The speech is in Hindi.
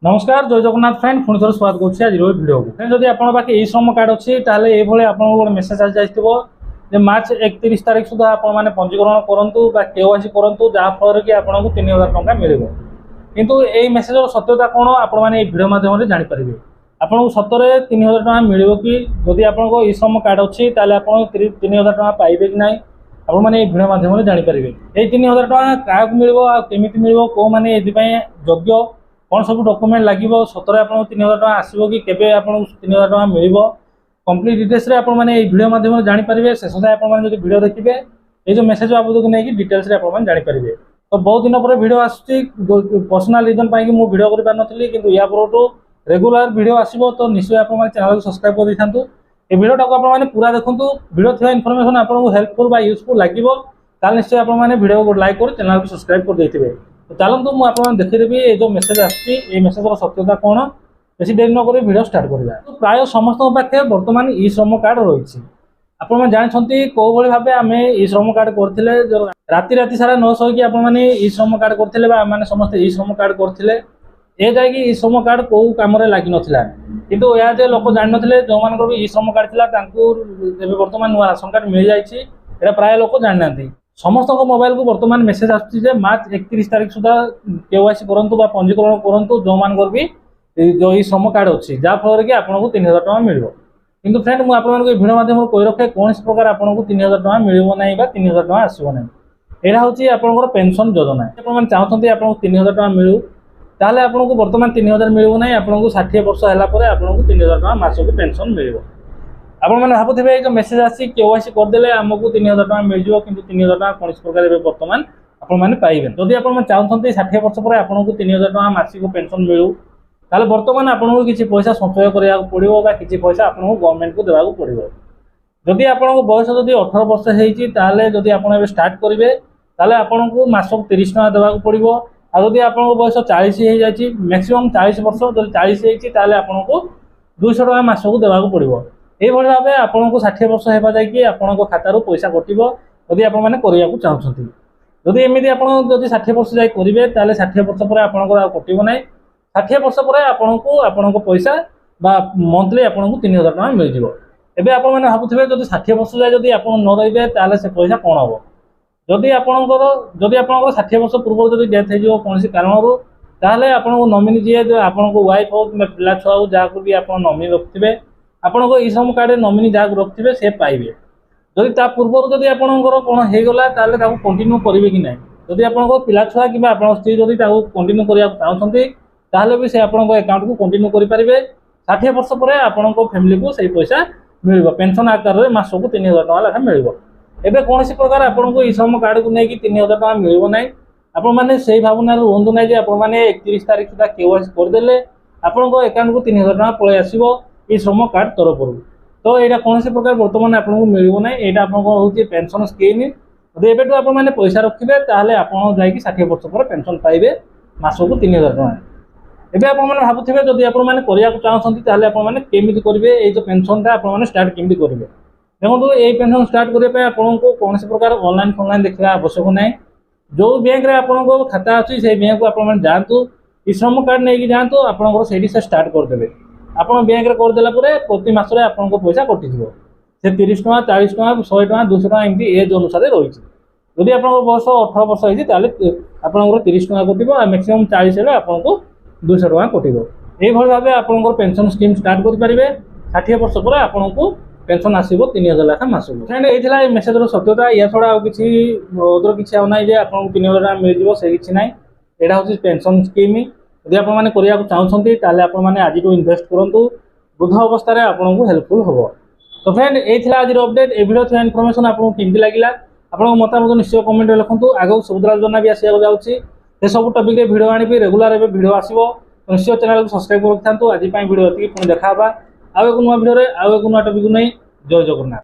नमस्कार जय जगन्नाथ फ्रेंड पुणी थोड़ा स्वागत करुच्छे आज भिडियो को जब आप पाखे ई श्रम कार्ड अच्छी ये आपको गोटे मेसेज आज जाइए मार्च 31 तारीख सुधा आपने पंजीकरण करूँ केवाईसी करूँ जहाँफल कि आपको 3000 टंका मिल किंतु यही मेसेजर सत्यता कौन आपने भिडियो मध्यम जानीपारे आपको सतरे 3000 टंका मिल कि जदि आपको ई श्रम कार्ड अच्छी आप 3000 टंका पाइबे कि ना आपने भिडियो मध्यम जानीपारे ये 3000 टंका क्या मिल केमी मिल कौ मैंने योग्य कौन सब डॉक्यूमेंट लगे सतरे आप 3000 टंका आसो कि केवे आपको 3000 टंका मिल कंप्लीट डिटेल्स आपने भिडियो मध्यम जानीपारे शेष आपने जो भिडियो देखिए ये जो मेसेज बाबद को लेकिन डिटेल्स जानीपारे तो बहुत दिन पर भिडियो आसूँ पर्सनाल रिजन पर मुझे भिडियो कर पारि कि या पर रेगुलर भिडियो आसो तो निश्चय आप चैनल को सब्सक्राइब कर दी था ये भिडियोटा को आपने पूरा देखूँ भिडियो थी इनफर्मेशन आपको हेल्पफुल यूजफुल लगे निश्चय आपने भिडियो को लाइक कर चैनल को सब्सक्राइब कर देते तो चलतु मुझे देखीदेवी ये जो मेसेज आसेजर सत्यता कौन बेसी देरी नक भिडियो स्टार्ट करवा तो प्राय समस्त पाखे बर्तमान ई श्रम कार्ड रही आपने जानते कौ भाव आम ई श्रम कार्ड करते राति राति सारा न शोक आपने ई श्रम कार्ड करते आम समस्त ई श्रम कार्ड करते ये जाकि ई श्रम कार्ड कौ कम लग नाला किंतु यह जे लोक जान ना जो मान ई श्रम कार्ड थी बर्तमान नुआ राशन कार्ड मिल जाए प्राय लोक जाना समस्त मोबाइल को बर्तमान मेसेज आसुच्छे मार्च 31 तारीख सुधा केवाईसी करूँ पंजीकरण करूँ जो मान भी जो ई श्रम कार्ड अच्छी जहाँफल कि आपको 3000 टंका मिल किंतु फ्रेंड मुझे आपको भिडियो मध्यम कही रखे कौन प्रकार आपको 3000 टंका मिल ना 3000 टंका आसो ना यहाँ हूँ आपंकर पेंशन योजना आप चाहते आपको 3000 टंका मिलू ताले आपको बर्तमान 3000 मिल ना आपको 60 वर्ष है आपको 3000 टंका मासक पेंशन मिल आपने भावुवे जो मेसेज आसी केवाईसी करदे आमको 3000 टंका मिल जाए कि 3000 टंका कौन प्रकार बर्तमान आपने पाइबे जदि आप चाहते 60 वर्ष पर आपको 3000 टंका मासिक पेंशन मिलू ताले बर्तमान आपको किसी पैसा संचय करा पड़ो कि पैसा आपको गवर्नमेंट को देवाक पड़ो जदि आपको बयस जदि 18 वर्ष होती आप स्टार्ट करेंगे ताले आपको मासक 30 टंका देवाक पड़ो आदि आपको बयस 40 हो जाए मैक्सिमम 40 वर्ष जब 40 होती आपको 200 टंका मासक देवाक पड़ो ये भाव आपको 60 वर्ष होगा जाकि आपको खातार पैसा कटो जदि आपने करने चाहते जदि एमती आप 60 वर्ष जाए करेंगे ताले 60 वर्ष पर आपको कटो ना 60 वर्ष पर आपको पैसा मंथली आपको 3000 टंका मिल जाए एवं आपने भावुवे जब 60 वर्ष जाए जब आप न रे से पैसा कौन हम जदि आपंकर 60 वर्ष पूर्व जब डेथ हो कौन कारण ताले आपको नॉमिनी जी जो आपको वाइफ हो कि पिला छुआ हो जहाँ भी आप नॉमिनी रखिए आपको ई श्रम कार्ड नॉमिनी जहाँ रखिए से पाइबे जदि पूर्व जदि आपंकर कौन होगला कंटिन्यू करेंगे कि ना जदि आप पिला छुआ कि स्त्री जदि कंटिन्यू करने चाहते ताहले भी से आपको अकाउंट को कंटिन्यू करेंगे 60 वर्ष पर आपको फैमिली को सही पैसा मिल पेंशन आकार में मासक 3000 टंका लेखा मिल एवं कौन प्रकार आपको ई श्रम कार्ड को लेकिन 3000 टंका मिल ना आपने से भावना रुहतु ना आपने 31 तारीख सुधा केवाईसी करदे आपको अकाउंट को 3000 टंका पलि आसो ई श्रम कार्ड तरफ तो यहाँ कौन प्रकार बर्तमान आपको मिल ना यहाँ आपको पेंशन स्कीम जब एवं आपने पैसा रखिए ताहले आप 60 वर्ष पर पेंशन पाइबे मासक 3000 टंका एवं आपने भावुवे जब आपने चाहते आपने केमी करेंगे ये जो पेनसनटा आपने स्टार्ट केमी करेंगे देखो ये पेनसन स्टार्ट करने आपको कौन प्रकार ऑनलाइन फॉनलाइन देखा आवश्यक ना जो बैंक में आपको खाता अच्छी से बैंक को आप जातु ई श्रम कार्ड नहीं जातु आपंकर से स्टार्ट करदे आप बैंक में करदेला प्रति मसरे आपको पैसा कटिज से 30 टंका 40 टंका 100 टंका 200 टंका एमती एज अनुसार रही जदि आप बयस 18 वर्ष होती आपंकर 30 टंका कटो मैक्सिमम 40 है आपको 200 टंका कटो ये भाव आपंकर पेंशन स्कीम स्टार्ट करेंगे 60 वर्ष पर आपको पेंशन आसो 3000 लेखा मासक फ्रेंड ये मेसेजर सत्यता या छड़ा किसी अदर किसी आना आपको 3000 टंका मिल जाए से किसी ना यहाँ हूँ पेंशन स्कीम जब आपने करने चाहते आपने आज इनभेस्ट करूँ वृद्ध अवस्था आपको हेल्पफुल हम तो फ्रेंड ये आज अपडेट ये भिडियो इनफर्मेशन आपको केमती लगे आपको मतामत निश्चय कमेंट लिखुँ आगे सुभद्रा योजना भी आसको जाऊँगी से सब टपिक भिडियो आनी रेगुलर एवं भिडियो आसो निश्चय चैनल को सब्सक्राइब कर रखिए आज भिडियो ये पुणी देखा आउ एक नुआ भिडियो आउ एक नुआ टपिक नहीं जय जगन्नाथ।